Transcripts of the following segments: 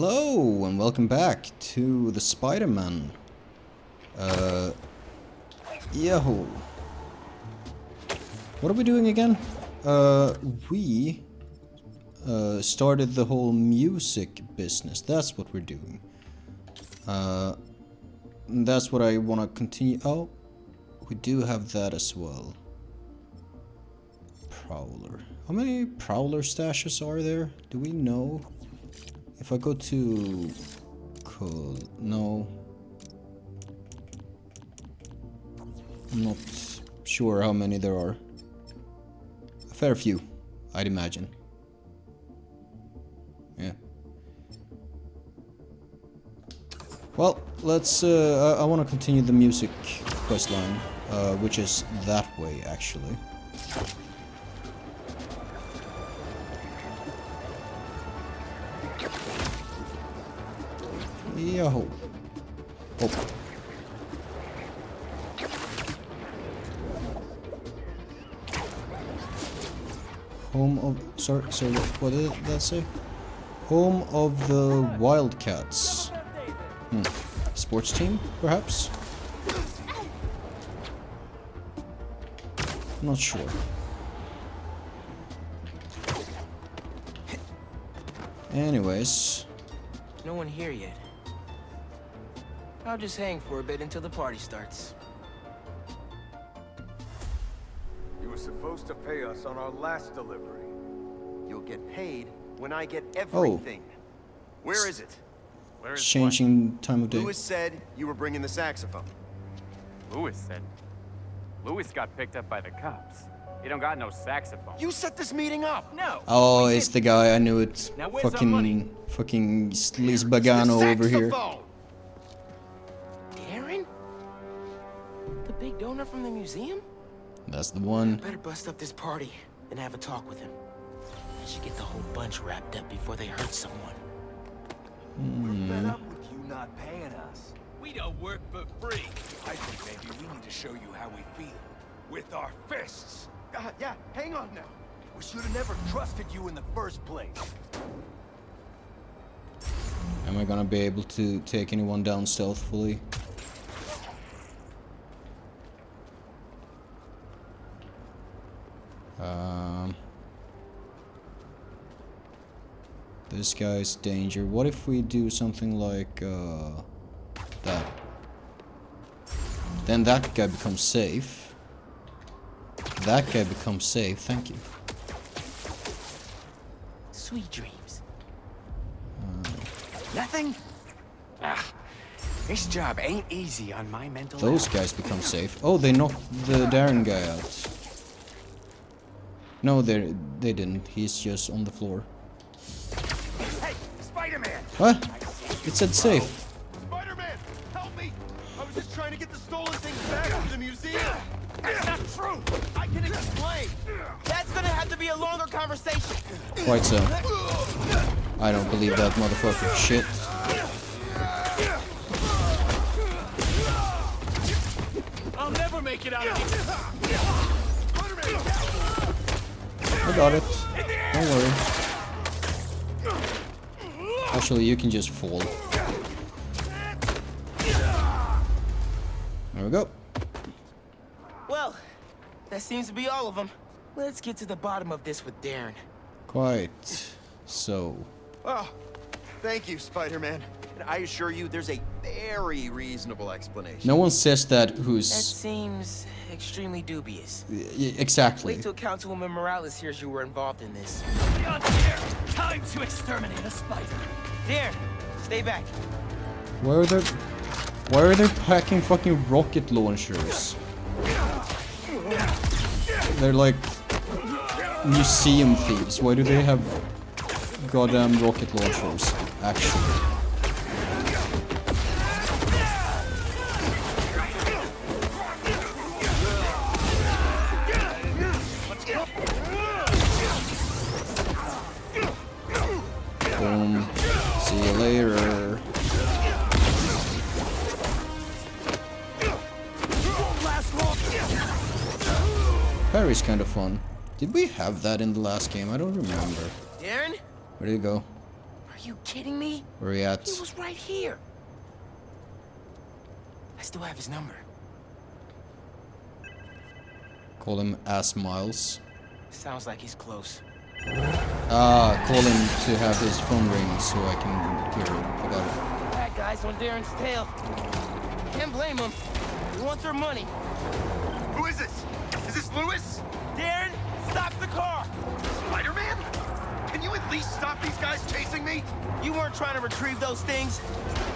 Hello and welcome back to the Spider-Man. Yahoo! What are we doing again? We started the whole music business. That's what we're doing. That's what I want to continue. Oh, we do have that as well. Prowler. How many Prowler stashes are there? Do we know? If I go to... No. I'm not sure how many there are. A fair few, I'd imagine. Yeah. Well, let's... I want to continue the music questline, which is that way, actually. Yahoo! Oh. Home of... Sorry, what did that say? Home of the Wildcats. Sports team, perhaps? Not sure. Anyways... No one here yet. I'll just hang for a bit until the party starts. You were supposed to pay us on our last delivery. You'll get paid when I get everything. Where is it? Where is changing time of day. Lewis said you were bringing the saxophone. Lewis said. Lewis got picked up by the cops. He don't got no saxophone. You set this meeting up. No. Oh, it's the guy. I knew it. Now where's our money? Fucking Sleaze Bagano over here. Aaron? The big donor from the museum? That's the one. Better bust up this party and have a talk with him. I should get the whole bunch wrapped up before they hurt someone. We're fed up with you not paying us. We don't work for free. I think maybe we need to show you how we feel. With our fists. Yeah, hang on now. We should have never trusted you in the first place. Am I gonna be able to take anyone down stealthily? This guy's danger. What if we do something like that? Then that guy becomes safe. That guy becomes safe. Thank you. Sweet dreams. Nothing? This job ain't easy on my mental Those guys become safe. Oh, they knocked the Darren guy out. No, they didn't. He's just on the floor. Hey, Spider-Man! What? It said safe. Spider-Man, help me! I was just trying to get the stolen things back to the museum. That's not true! I can explain. That's gonna have to be a longer conversation. Quite so. I don't believe that motherfucker. Shit. I'll never make it out of here. I got it. Don't worry. Actually, you can just fall. There we go. Well, that seems to be all of them. Let's get to the bottom of this with Darren. Quite so. Oh, thank you, Spider-Man. And I assure you there's a very reasonable explanation. No one says that That who's... seems extremely dubious. Exactly. Wait till Councilwoman Morales hears you were involved in this. Beyond here. Time to exterminate a spider. Darren, stay back. Why are they packing fucking rocket launchers? They're like museum thieves. Why do they have goddamn rocket launchers? Actually. Boom. See you later. Parry's kind of fun. Did we have that in the last game? I don't remember. Darren? Where did it go? Are you kidding me? Where are you at? He was right here. I still have his number. Call him Ass Miles. Sounds like he's close. Call him to have his phone ring so I can hear it. I got it. That guy's on Darren's tail. Can't blame him. He wants our money. Who is this? Is this Lewis? Darren, stop the car! Spider-Man? Can you at least stop these guys chasing me? You weren't trying to retrieve those things.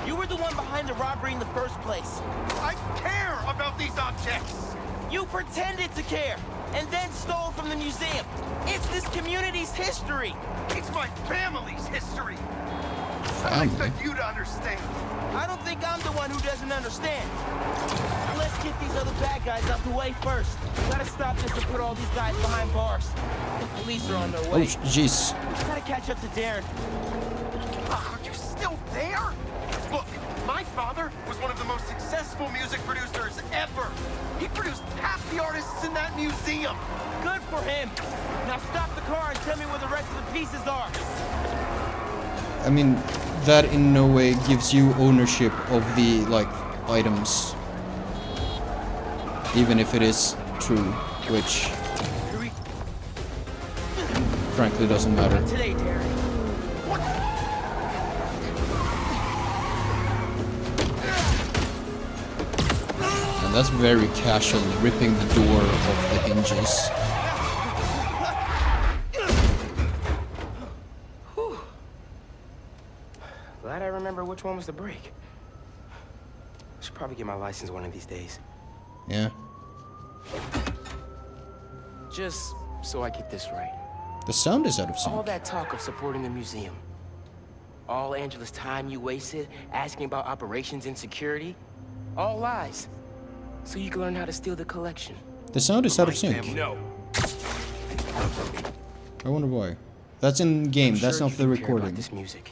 You were the one behind the robbery in the first place. I care about these objects. You pretended to care, and then stole from the museum. It's this community's history. It's my family's history. I Family? expect you to understand. I don't think I'm the one who doesn't understand. Let's get these other bad guys out the way first. Gotta stop this and put all these guys behind bars. The police are on their Oh, way. jeez. Gotta catch up to Darren. Are you still there? Look, my father was one of the most successful music producers ever. He produced half the artists in that museum. Good for him. Now stop the car and tell me where the rest of the pieces are. I mean, that in no way gives you ownership of the, like, items. Even if it is true, which frankly doesn't matter. Today, Darren. And that's very casual, ripping the door off the hinges. Glad I remember which one was the brake. Should probably get my license one of these days. Yeah. Just so I get this right. The sound is out of All sync. that talk of supporting the museum. All Angela's time you wasted asking about operations and security. All lies. So you can learn how to steal the collection. The sound is out of sync. No. I wonder why. That's in game, that's Sure not you the do care about recording. this music.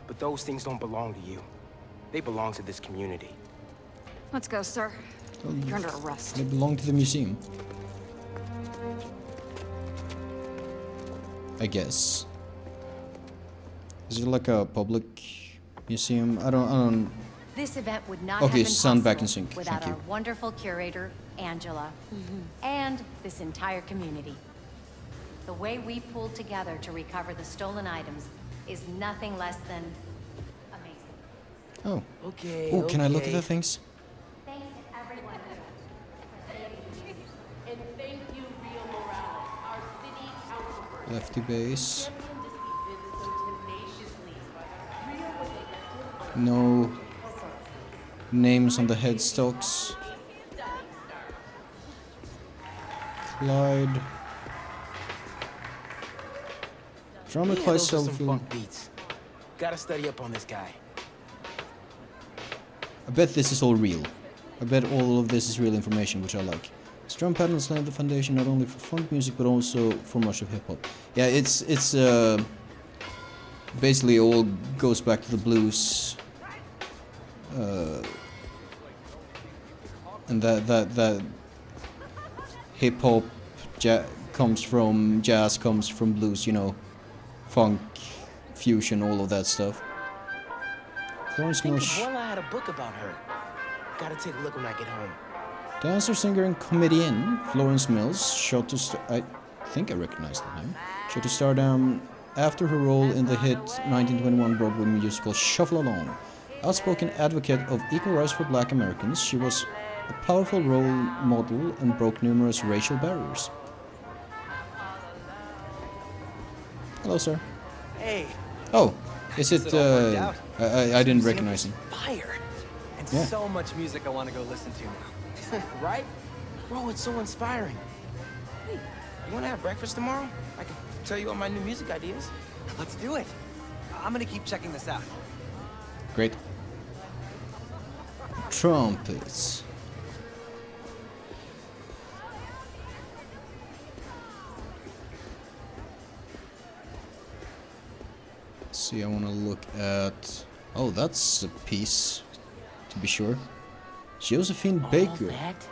But those things don't belong to you. They belong to this community. Let's go, sir. You're under arrest. They belong to the museum. I guess. Is it like a public museum? I don't. This event would not Okay, have been sound back in possible sync. without Thank our you. wonderful curator, Angela, and this entire community. The way we pulled together to recover the stolen items is nothing less than amazing. Oh. Okay. Oh, can I look at okay. the things? Thanks to everyone. And thank you, Rio Morales, our city councilperson. Lefty base. Champion this event so tenaciously. Rio was elected No names on the headstocks. Clyde. Drama Yeah, Clyde those are some Selfield. funk beats. Gotta study up on this guy. I bet this is all real. I bet all of this is real information, which I like. His drum patterns lay the foundation not only for funk music but also for much of hip hop. Yeah, it's basically all goes back to the blues. And that hip hop comes from jazz, comes from blues, you know, funk, fusion, all of that stuff. Florence I think Mills. Abuela had a book about her. Gotta take a look when I get home. Dancer, singer, and comedian Florence Mills shot to I think I recognize the name. Shot to stardom after her role in the hit 1921 Broadway musical Shuffle Along. Outspoken advocate of equal rights for Black Americans, she was a powerful role model and broke numerous racial barriers. Hello, sir. Hey, Oh, is it? I didn't recognize him. fire. And Yeah. so much music I want to go listen to now. Right? Bro, it's so inspiring. Hey, you wanna have breakfast tomorrow? I can tell you all my new music ideas. Let's do it. I'm gonna keep checking this out. Great. Trumpets. See, I want to look at. Oh, that's a piece, to be sure. Josephine Baker. All that?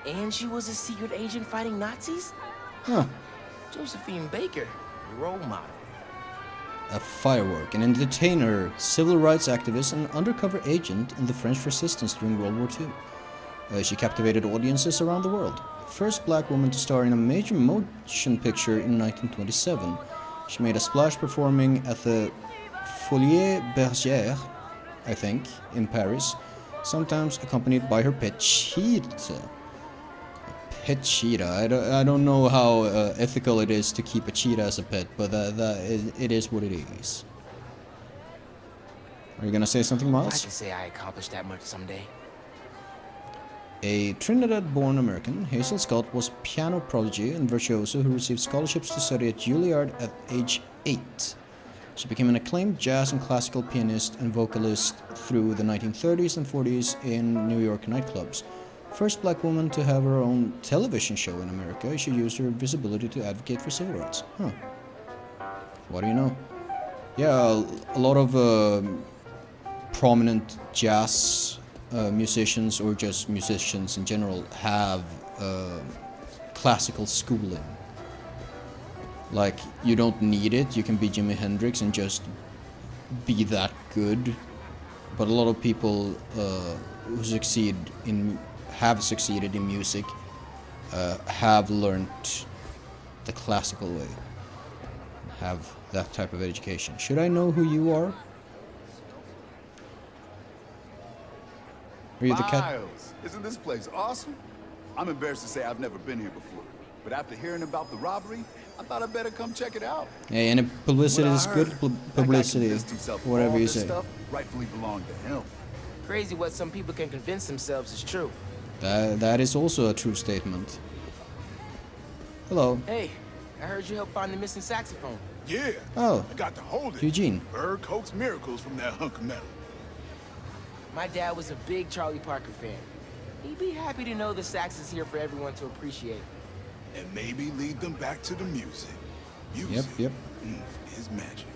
And she was a secret agent fighting Nazis? Huh. Josephine Baker, role model. a firework, an entertainer, civil rights activist, and undercover agent in the French resistance during World War II. She captivated audiences around the world. First black woman to star in a major motion picture in 1927, she made a splash performing at the Folies Bergère, I think, in Paris, sometimes accompanied by her pet cheetah. Pet cheetah. I don't know how ethical it is to keep a cheetah as a pet, but it is what it is. Are you gonna say something, I Miles? could say I accomplished that much someday. A Trinidad-born American, Hazel Scott was a piano prodigy and virtuoso who received scholarships to study at Juilliard at age 8. She became an acclaimed jazz and classical pianist and vocalist through the 1930s and 40s in New York nightclubs. First black woman to have her own television show in America, she used her visibility to advocate for civil rights. Huh. What do you know? Yeah, a lot of prominent jazz musicians, or just musicians in general, have classical schooling. Like, you don't need it, you can be Jimi Hendrix and just be that good. But a lot of people who have succeeded in music have learned the classical way, have that type of education. Should I know who you are? Are you the cat? Miles, isn't this place awesome? I'm embarrassed to say I've never been here before, but after hearing about the robbery, I thought I'd better come check it out. Hey, any publicity What I is good heard, publicity, that guy convinced himself whatever all you this say. stuff rightfully belonged to him. Crazy what some people can convince themselves is true. That is also a true statement. Hello. Hey, I heard you helped find the missing saxophone. Yeah. Oh, I got to hold it. Eugene. Bird coax miracles from that hunk of metal. My dad was a big Charlie Parker fan. He'd be happy to know the sax is here for everyone to appreciate. And maybe lead them back to the music. Music Yep. is magic.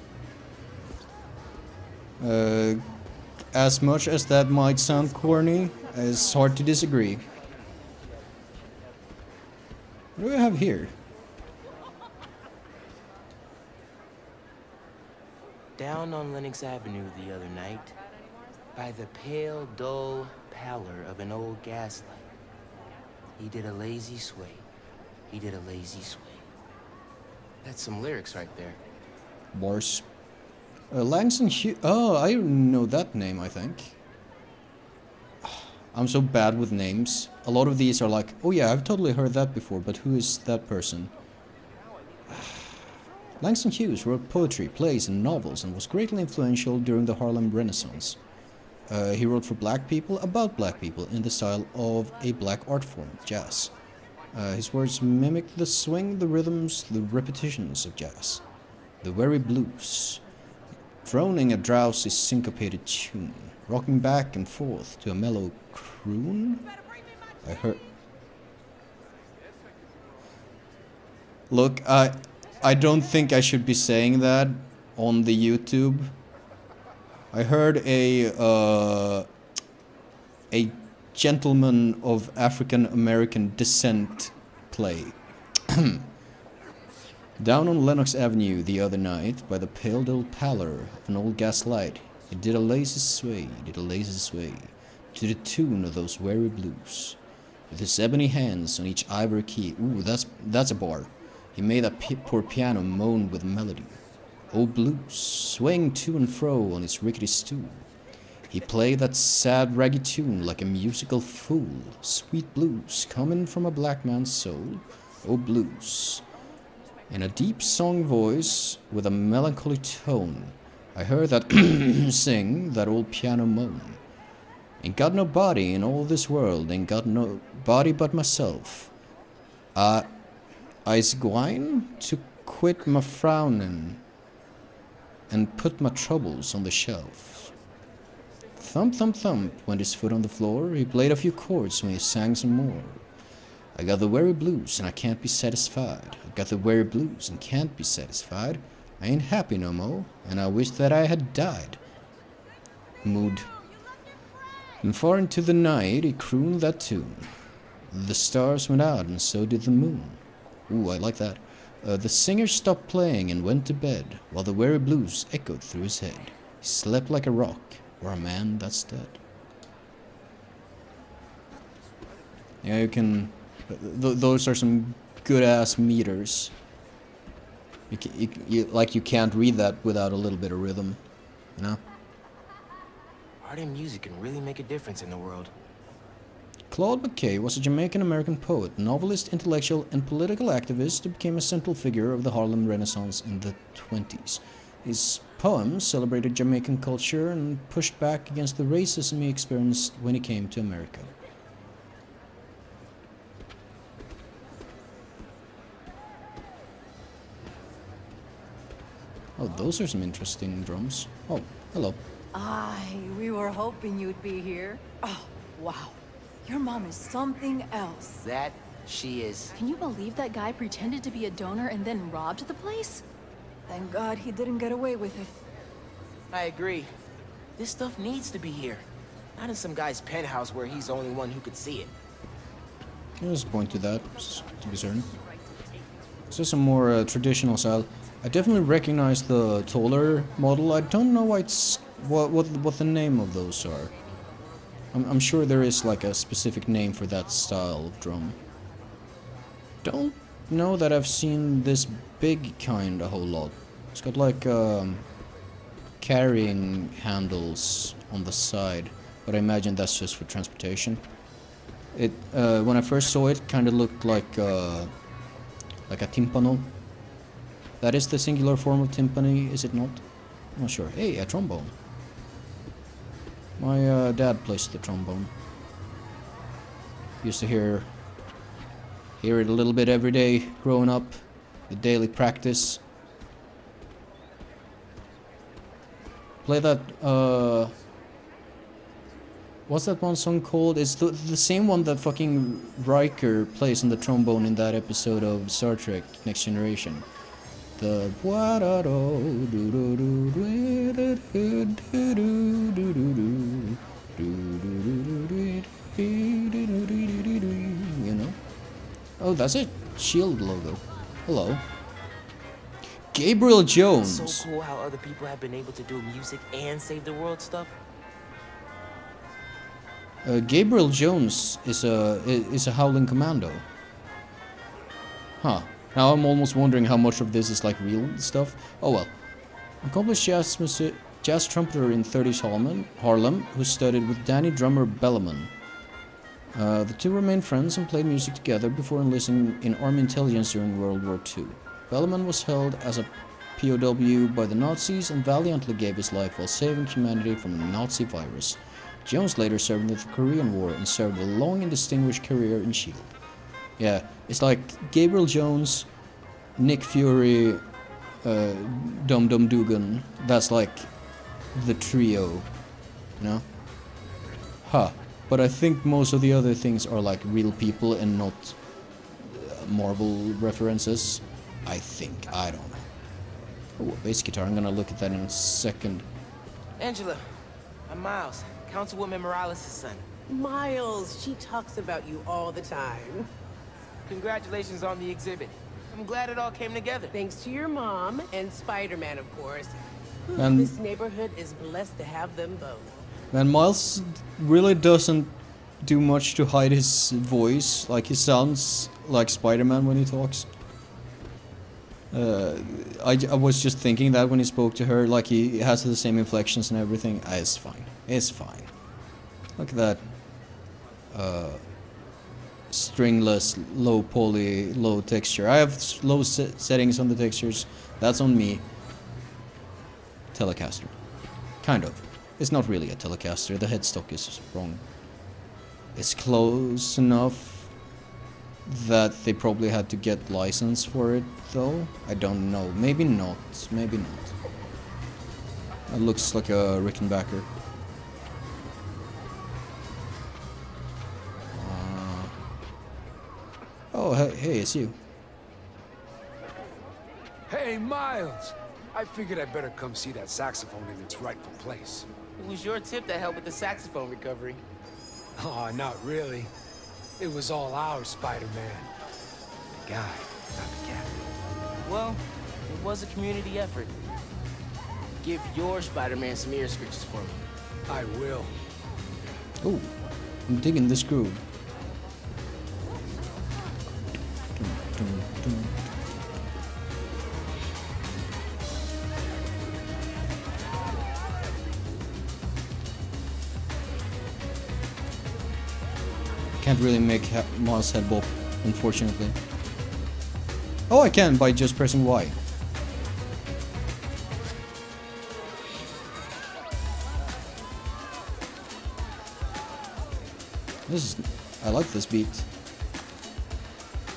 As much as that might sound corny, it's hard to disagree. What do we have here? Down on Lenox Avenue the other night, by the pale, dull pallor of an old gaslight, he did a lazy sway. He did a lazy sway. That's some lyrics right there. Bars. Langston Hughes. Oh, I know that name, I think. I'm so bad with names. A lot of these are like, oh yeah, I've totally heard that before, but who is that person? Langston Hughes wrote poetry, plays, and novels, and was greatly influential during the Harlem Renaissance. He wrote for black people, about black people, in the style of a black art form, jazz. His words mimicked the swing, the rhythms, the repetitions of jazz. The very blues, droning a drowsy syncopated tune, rocking back and forth to a mellow croon. I heard... Look, I don't think I should be saying that on the YouTube. I heard a gentleman of African American descent play. Down on Lenox Avenue the other night, by the pale dull pallor of an old gas light, he did a lazy sway, to the tune of those weary blues. With his ebony hands on each ivory key, ooh, that's a bar. He made that poor piano moan with melody. Old blues, swaying to and fro on its rickety stool. He played that sad raggy tune like a musical fool. Sweet blues coming from a black man's soul. Oh blues. In a deep song voice with a melancholy tone, I heard that sing, that old piano moan. Ain't got nobody in all this world, ain't got nobody but myself. I's gwine to quit my frownin' and put my troubles on the shelf. Thump, thump, thump went his foot on the floor. He played a few chords when he sang some more. I got the weary blues and I can't be satisfied. I got the weary blues and can't be satisfied. I ain't happy no more, and I wish that I had died. Mood. And far into the night he crooned that tune. The stars went out and so did the moon. Ooh, I like that. The singer stopped playing and went to bed, while the weary blues echoed through his head. He slept like a rock, or a man that's dead. Yeah, you can... those are some good-ass meters. You can't read that without a little bit of rhythm, you know? Art and music can really make a difference in the world. Claude McKay was a Jamaican-American poet, novelist, intellectual, and political activist who became a central figure of the Harlem Renaissance in the 20s. His poems celebrated Jamaican culture and pushed back against the racism he experienced when he came to America. Oh, those are some interesting drums. Oh, hello. We were hoping you'd be here. Oh, wow. Your mom is something else. That she is. Can you believe that guy pretended to be a donor and then robbed the place? Thank God he didn't get away with it. I agree. This stuff needs to be here. Not in some guy's penthouse where he's the only one who could see it. There's a point to that, to be certain. This is some more traditional style. I definitely recognize the taller model. I don't know why it's what the name of those are. I'm sure there is like a specific name for that style of drum. Don't know that I've seen this big kind a whole lot. It's got like carrying handles on the side, but I imagine that's just for transportation. It when I first saw it, kind of looked like a timpano. That is the singular form of timpani, is it not? I'm not sure. Hey, a trombone. My dad plays the trombone. Used to hear it a little bit every day growing up. The daily practice. Play that, what's that one song called? It's the same one that fucking Riker plays on the trombone in that episode of Star Trek Next Generation. The you know? Oh, that's it. Shield logo. Hello. Gabriel Jones. It's so cool how other people have been able to do music and save the world stuff. Gabriel Jones is a Howling Commando. Huh. Now I'm almost wondering how much of this is like real stuff. Oh well. Accomplished jazz trumpeter in 30s Harlem, who studied with Danny drummer Belleman. The two remained friends and played music together before enlisting in Army intelligence during World War II. Belleman was held as a POW by the Nazis and valiantly gave his life while saving humanity from a Nazi virus. Jones later served in the Korean War and served a long and distinguished career in S.H.I.E.L.D. Yeah, it's like Gabriel Jones, Nick Fury, Dum Dum Dugan. That's like the trio, you know? Huh. But I think most of the other things are like real people and not Marvel references. I think. I don't know. Oh, a bass guitar. I'm gonna look at that in a second. Angela, I'm Miles, Councilwoman Morales' son. Miles, she talks about you all the time. Congratulations on the exhibit. I'm glad it all came together. Thanks to your mom and Spider-Man, of course. And this neighborhood is blessed to have them both. Man, Miles really doesn't do much to hide his voice. Like, he sounds like Spider-Man when he talks. I was just thinking that when he spoke to her, like he has the same inflections and everything. It's fine. It's fine. Look at that. Stringless, low poly, low texture. I have low settings on the textures. That's on me. Telecaster. Kind of. It's not really a Telecaster. The headstock is wrong. It's close enough that they probably had to get license for it, though. I don't know. Maybe not. Maybe not. It looks like a Rickenbacker. Oh, hey, it's you. Hey, Miles! I figured I'd better come see that saxophone in its rightful place. It was your tip that helped with the saxophone recovery. Oh, not really. It was all ours, Spider-Man. The guy, not the cat. Well, it was a community effort. Give your Spider-Man some ear scratches for me. I will. Oh, I'm digging this groove. Dun, dun, dun. Can't really make Miles' head bop, unfortunately. Oh, I can by just pressing Y. I like this beat.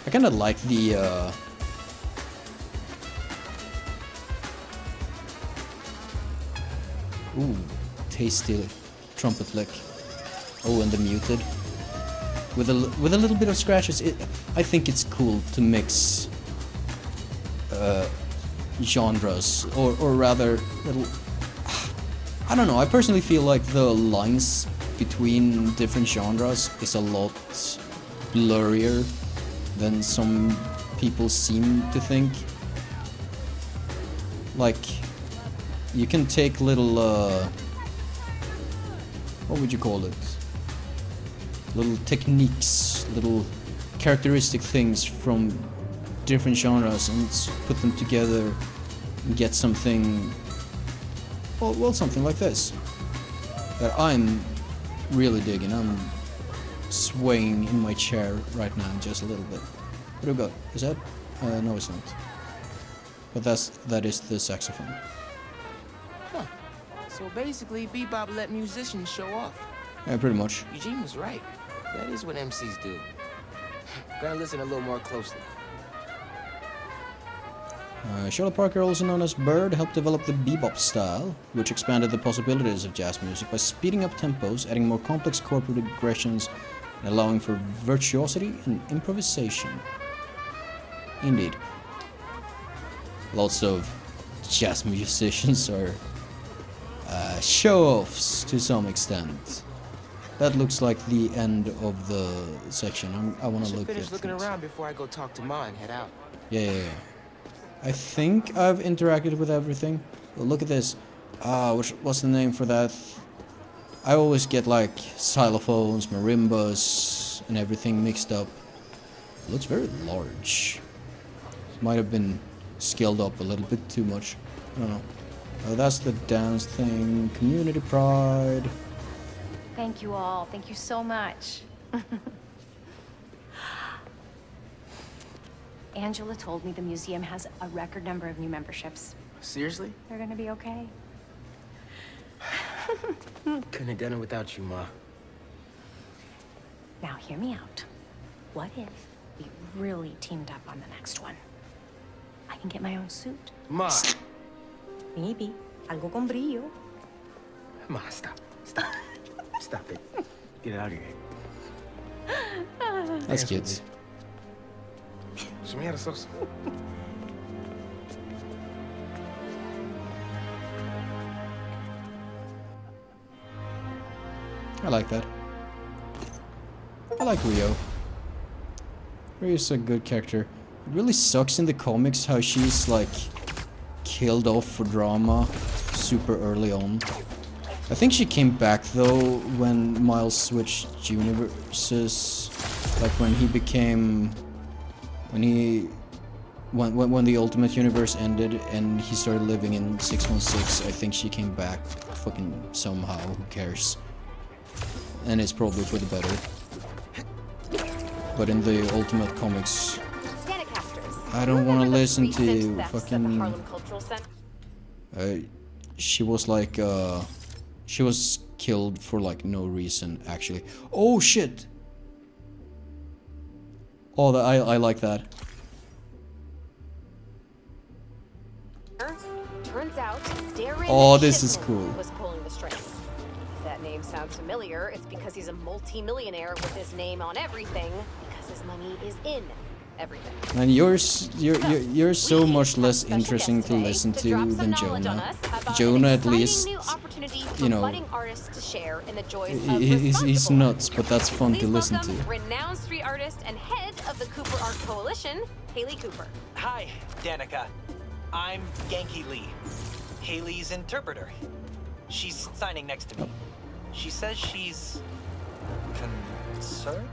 I kinda like the ooh, tasty trumpet lick. Oh, and the muted. With a little bit of scratches. I think it's cool to mix genres, or rather little. I don't know. I personally feel like the lines between different genres is a lot blurrier than some people seem to think. Like, you can take little what would you call it? Little techniques, little characteristic things from different genres and put them together and get something, well, something like this that I'm really digging. I'm swaying in my chair right now just a little bit. What do we got? Is that? No, it's not. But that is the saxophone. Huh. So basically, bebop let musicians show off. Yeah, pretty much. Eugene was right. That is what MCs do. Gotta listen a little more closely. Charlotte Parker, also known as Bird, helped develop the bebop style, which expanded the possibilities of jazz music by speeding up tempos, adding more complex chord progressions, and allowing for virtuosity and improvisation. Indeed. Lots of jazz musicians are show-offs to some extent. That looks like the end of the section. I want to look at finish looking around before I go talk to Ma and head out. Yeah. I think I've interacted with everything. Well, look at this. What's the name for that? I always get like xylophones, marimbas, and everything mixed up. It looks very large. Might have been scaled up a little bit too much. I don't know. That's the dance thing. Community pride. Thank you all. Thank you so much. Angela told me the museum has a record number of new memberships. Seriously? They're gonna be okay. Couldn't have done it without you, Ma. Now hear me out. What if we really teamed up on the next one? I can get my own suit. Ma! Maybe. Algo con brillo. Ma, stop. Stop it. Get it out of here. That's cute. I like that. I like Rio. Rio's a good character. It really sucks in the comics how she's like killed off for drama super early on. I think she came back though when Miles switched universes, like when he became, when the Ultimate Universe ended and he started living in 616. I think she came back fucking somehow. Who cares? And it's probably for the better. But in the Ultimate comics, I don't want to listen to fucking. She was like she was killed for like no reason actually. Oh shit! Oh, I like that. Turns out, Darren Oh, this is cool. was pulling the strings. If that name sounds familiar, it's because he's a multi-millionaire with his name on everything, because his money is in everything. And you're so much less interesting to listen to than Jonah. Jonah, at least, you know, Budding artists to share in the joys of he's nuts, but that's fun to Please listen to. welcome renowned street artist and head of the Cooper Art Coalition, Haley Cooper. Hi, Danica. I'm Genki Lee, Haley's interpreter. She's signing next to me. She says she's concerned?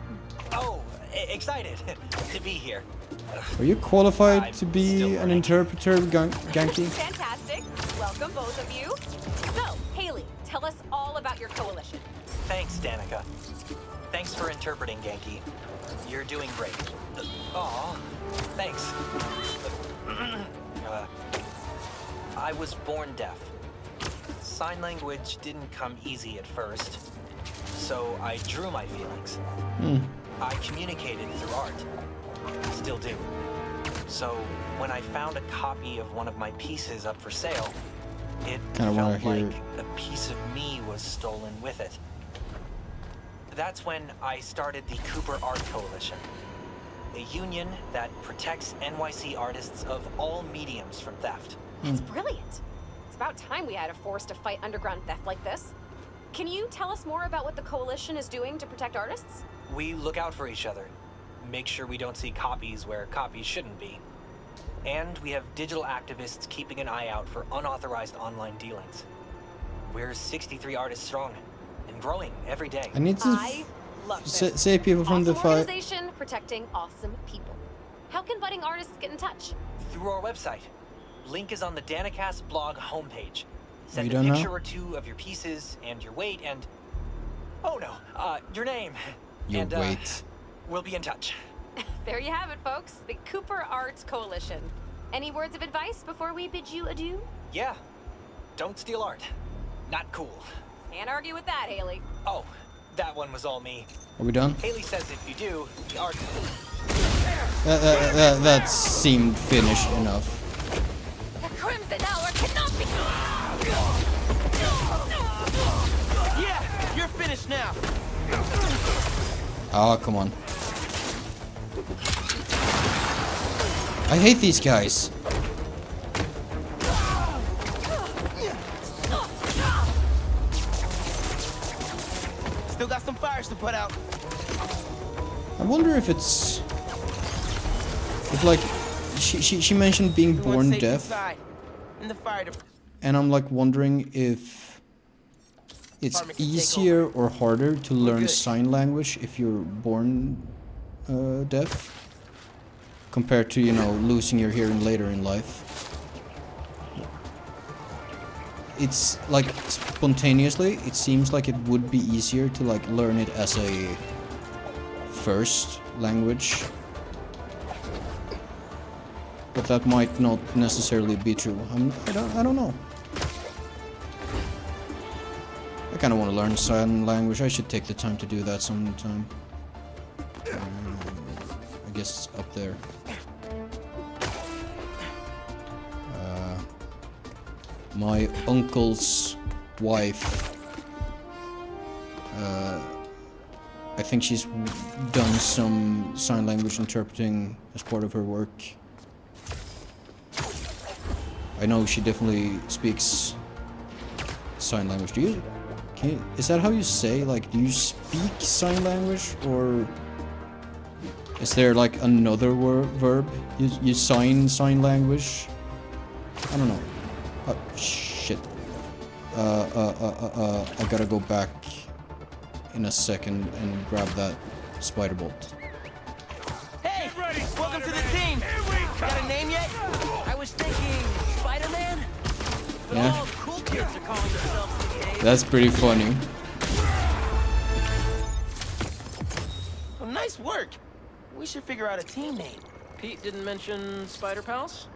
Oh, excited to be here. Are you qualified to be an interpreter, Genki? Fantastic. Welcome, both of you. So, Haley, tell us all about your coalition. Thanks, Danica. Thanks for interpreting, Genki. You're doing great. Aw, thanks. I was born deaf. Sign language didn't come easy at first, so I drew my feelings. I communicated through art. Still do. So when I found a copy of one of my pieces up for sale, it felt like a piece of me was stolen with it. That's when I started the Cooper Art Coalition, a union that protects NYC artists of all mediums from theft. That's brilliant. It's about time we had a force to fight underground theft like this. Can you tell us more about what the coalition is doing to protect artists? We look out for each other, make sure we don't see copies where copies shouldn't be. And we have digital activists keeping an eye out for unauthorized online dealings. We're 63 artists strong and growing every day. I need to say people from the fight. Organization protecting awesome people. How can budding artists get in touch? Through our website. Link is on the Danicast blog homepage. Send You a don't picture know? or two of your pieces and your weight and... Oh no, your name. Your and, weight. We'll be in touch. There you have it, folks. The Cooper Art Coalition. Any words of advice before we bid you adieu? Yeah. Don't steal art. Not cool. Can't argue with that, Haley. Oh, that one was all me. Are we done? Haley says if you do, the art... That seemed finished enough. The Crimson Hour cannot be... Yeah, you're finished now. Oh, come on. I hate these guys. Still got some fires to put out. I wonder if it's... If, like, she mentioned being born deaf. In the fire department. And I'm, like, wondering if it's easier or harder to learn sign language if you're born deaf compared to, you know, losing your hearing later in life. It's like spontaneously, it seems like it would be easier to like learn it as a first language. But that might not necessarily be true. I don't know. I kind of want to learn sign language. I should take the time to do that sometime. I guess it's up there. My uncle's wife, I think she's done some sign language interpreting as part of her work. I know she definitely speaks sign language. Is that how you say, like, do you speak sign language, or is there like another verb? You sign language? I don't know. Oh, shit. I gotta go back in a second and grab that spider bolt. Hey, welcome to the team. Got a name yet? I was thinking Spider-Man. But Yeah. all cool kids are calling themselves these days. That's pretty funny. Well, nice work. We should figure out a team name. Pete didn't mention Spider Pals?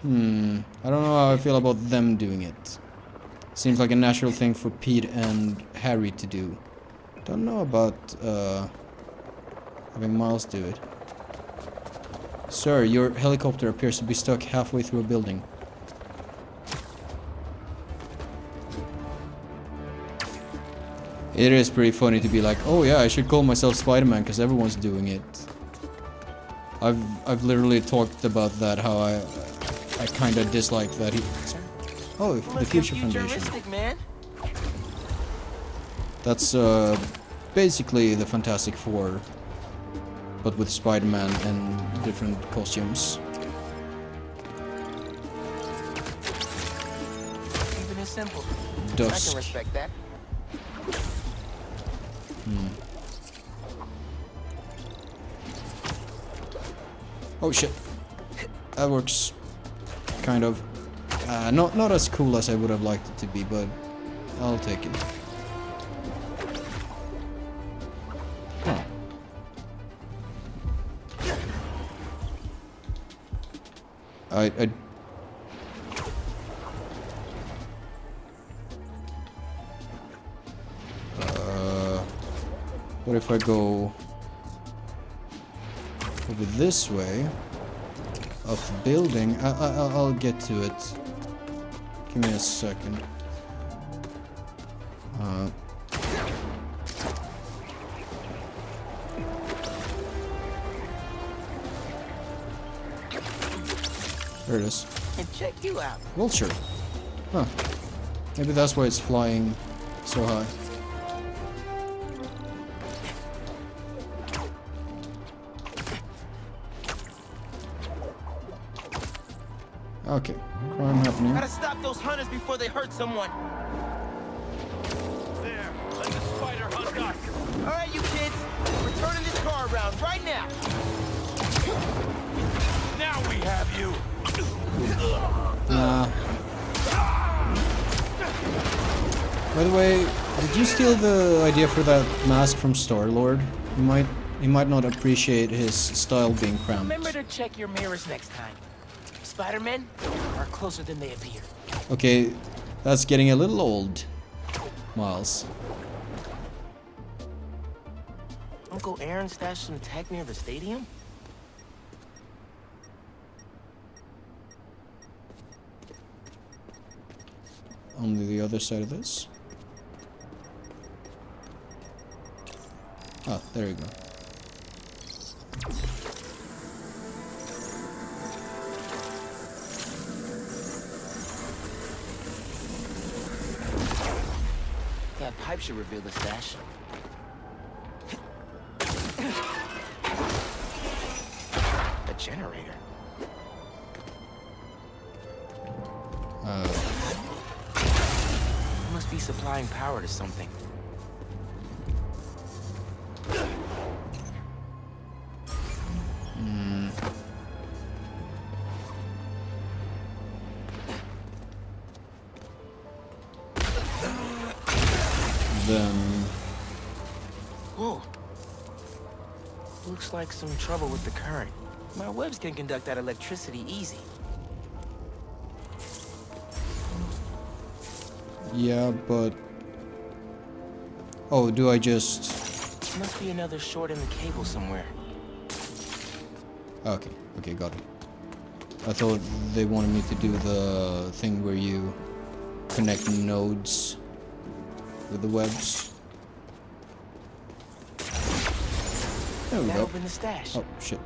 I don't know how I feel about them doing it. Seems like a natural thing for Pete and Harry to do. Don't know about having Miles do it. Sir, your helicopter appears to be stuck halfway through a building. It is pretty funny to be like, oh yeah, I should call myself Spider-Man because everyone's doing it. I've literally talked about that, how I kind of dislike that he... Oh, the Future Foundation. Man. That's basically the Fantastic Four, but with Spider-Man and different costumes. Even as simple. Dusk. I can respect that. Oh shit. That works. Kind of. Not as cool as I would have liked it to be, but I'll take it. Huh. I what if I go over this way, up the building? I'll get to it. Give me a second. There it is. And check you out. Vulture. Huh. Maybe that's why it's flying so high. Okay, crime happening. Gotta stop those hunters before they hurt someone. There, let the spider hunt us. All right, you kids, we're turning this car around right now. Now we have you. Nah. By the way, did you steal the idea for that mask from Star-Lord? You might not appreciate his style being cramped. Remember to check your mirrors next time. Spider-Men are closer than they appear. Okay, that's getting a little old, Miles. Uncle Aaron stashed some tech near the stadium? On the other side of this. Ah, there you go. That pipe should reveal the stash. A generator. Must be supplying power to something. Then... Whoa. Looks like some trouble with the current. My webs can conduct that electricity easy. Yeah, but... Oh, do I just... Must be another short in the cable somewhere. Okay, okay, got it. I thought they wanted me to do the thing where you connect nodes with the webs. There we That go. opened the stash. Oh, shit.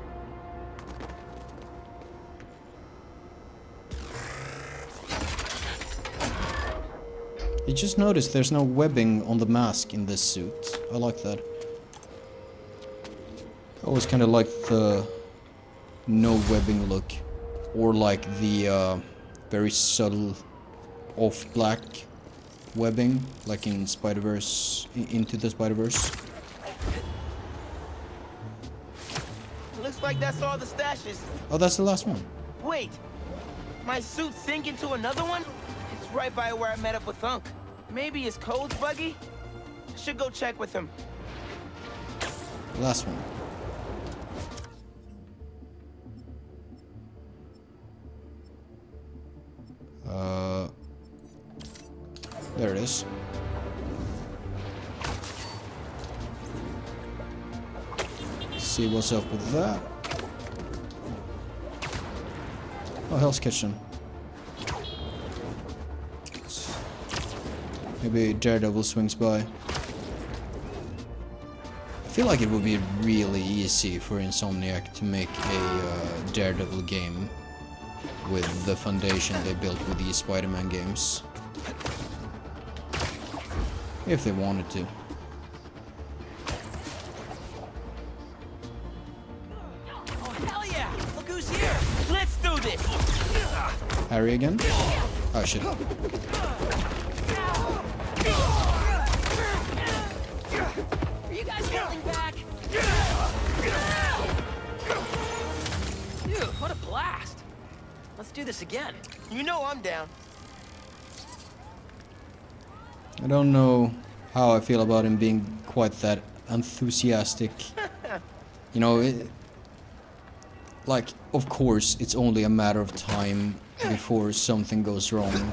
You just noticed there's no webbing on the mask in this suit. I like that. I always kind of like the no webbing look. Or like the very subtle off black webbing, like in Spider-Verse, Into the Spider-Verse. Looks like that's all the stashes. Oh, that's the last one. Wait, my suit sink into another one? It's right by where I met up with Thunk. Maybe his code's buggy? Should go check with him. Last one. There it is. See what's up with that. Oh, Hell's Kitchen. Maybe Daredevil swings by. feel like it would be really easy for Insomniac to make a Daredevil game with the foundation they built with these Spider-Man games. If they wanted to. Oh, hell yeah! Look who's here! Let's do this! Harry again? Oh shit. Are you guys holding back? Dude, what a blast! Let's do this again. You know I'm down. I don't know how I feel about him being quite that enthusiastic. You know, like, of course, it's only a matter of time before something goes wrong.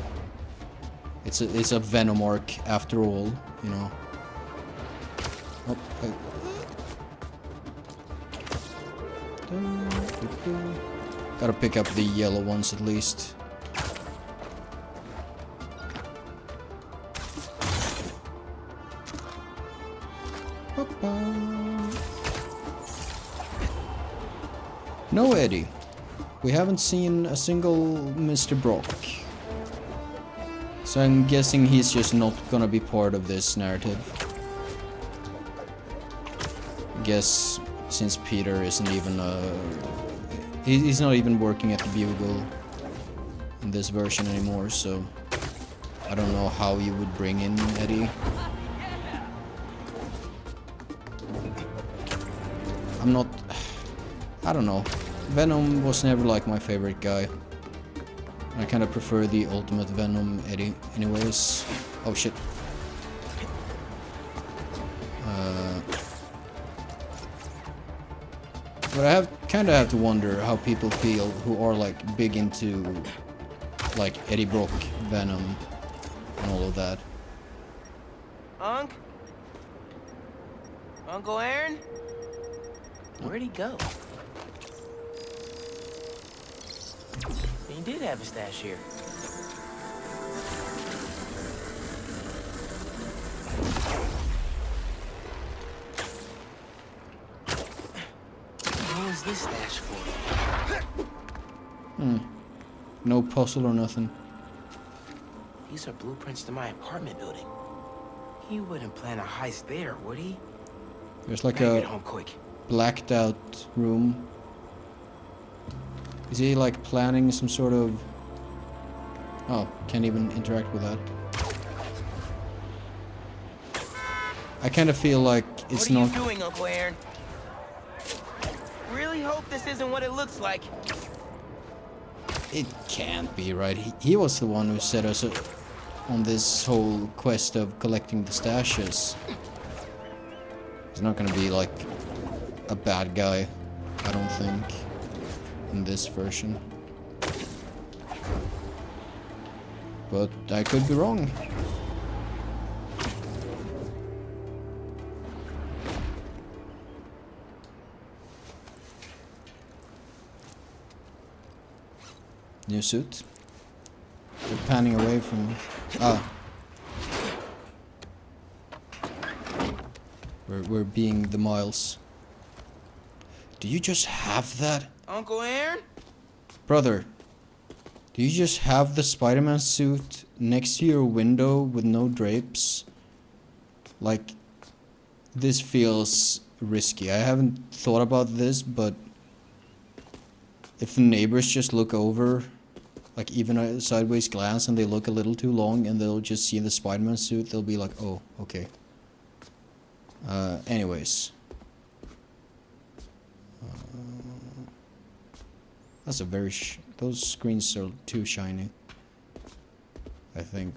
It's a Venom arc after all, you know. Oh, gotta pick up the yellow ones at least. No Eddie. We haven't seen a single Mr. Brock. So I'm guessing he's just not gonna be part of this narrative. I guess since Peter isn't even he's not even working at the Bugle in this version anymore, so I don't know how you would bring in Eddie. I don't know. Venom was never like my favorite guy. I kind of prefer the Ultimate Venom Eddie anyways. Oh shit. But I kind of have to wonder how people feel who are like big into like Eddie Brock, Venom, and all of that. Uncle Aaron? Where'd he go? He did have a stash here. What was this stash for? No puzzle or nothing. These are blueprints to my apartment building. He wouldn't plan a heist there, would he? There's like Get a home quick. blacked out room. Is he like planning some sort of... Oh, can't even interact with that. I kind of feel like it's not... What are you doing, Uncle Aaron? Really hope this isn't what it looks like. It can't be, right? He was the one who set us on this whole quest of collecting the stashes. He's not gonna be like a bad guy, I don't think, in this version. But I could be wrong. New suit. We're panning away from... Ah. We're being the Miles. Do you just have that? Uncle Aaron? Brother, do you just have the Spider-Man suit next to your window with no drapes? Like, this feels risky. I haven't thought about this, but if the neighbors just look over, like even a sideways glance, and they look a little too long and they'll just see the Spider-Man suit, they'll be like, oh, okay. Anyways. That's a very those screens are too shiny. I think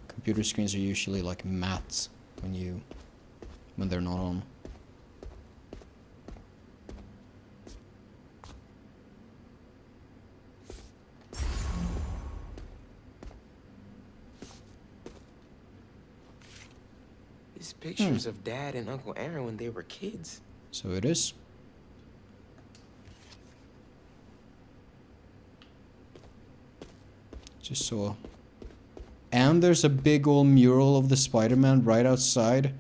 computer screens are usually like matte when they're not on. These pictures of Dad and Uncle Aaron when they were kids. So it is. Just saw. And there's a big old mural of the Spider-Man right outside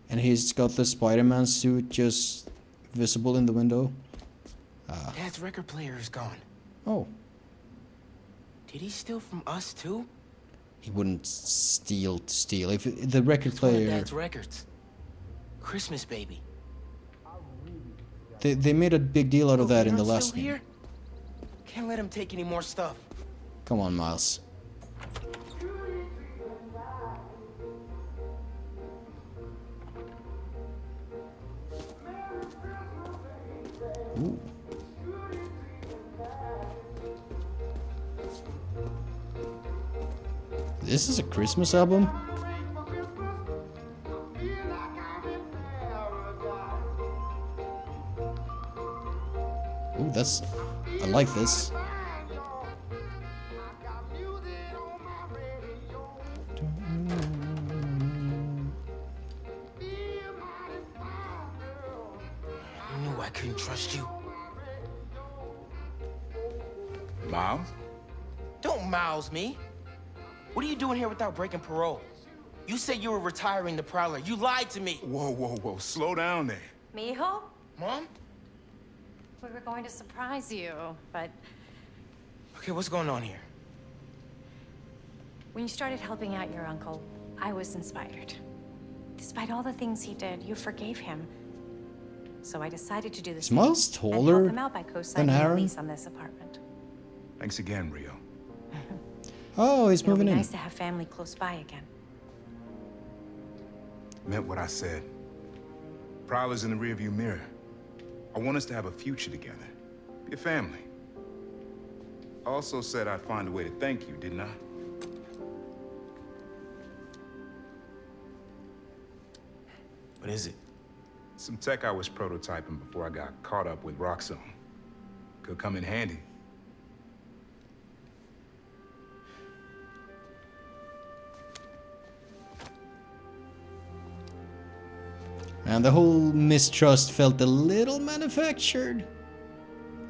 And he's got the Spider-Man suit just visible in the window. Dad's record player is gone. Oh. Did he steal from us too? He wouldn't steal to steal. If the record It's one of player... Dad's records. Christmas Baby. They made a big deal out of that in the Aaron's last still game. here? Can't let him take any more stuff. Come on, Miles. Ooh. This is a Christmas album? Ooh, that's... I like this. I knew I couldn't trust you. Miles? Don't mouse me. What are you doing here without breaking parole? You said you were retiring the Prowler. You lied to me. Whoa, whoa, whoa. Slow down there. Mijo? Mom? We were going to surprise you, but Okay, what's going on here? when you started helping out your uncle, I was inspired. Despite all the things he did, you forgave him. So I decided to do the Is same. Miles And taller help him out by co-signing than a Aaron? lease on this apartment. Thanks again, Rio. Oh, he's It'll moving be in. nice to have family close by again. Meant what I said. Prowler's in the rearview mirror. I want us to have a future together. Be a family. I also said I'd find a way to thank you, didn't I? What is it? Some tech I was prototyping before I got caught up with Roxxon. Could come in handy. And the whole mistrust felt a little manufactured.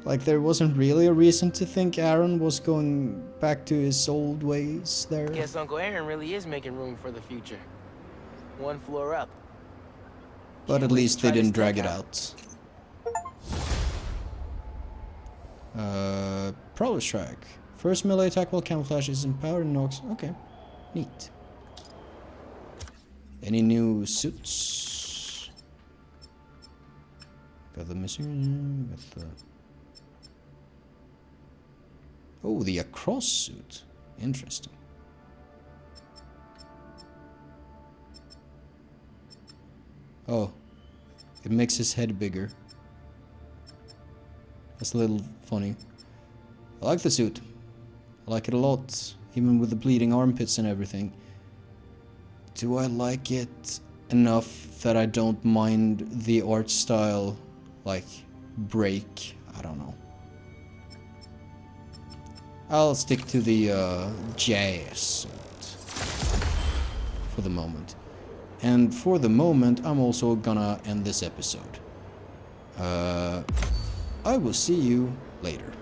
Like there wasn't really a reason to think Aaron was going back to his old ways there. Guess Uncle Aaron really is making room for the future. One floor up. But at least they didn't drag it out. Prowler Strike. First melee attack while camouflage is empowered and knocks. Okay. Neat. Any new suits? Got the missing. Got the. Oh, the across suit. Interesting. Oh, it makes his head bigger. That's a little funny. I like the suit. I like it a lot, even with the bleeding armpits and everything. Do I like it enough that I don't mind the art style, like, break? I don't know. I'll stick to the jazz suit for the moment. And for the moment, I'm also gonna end this episode. I will see you later.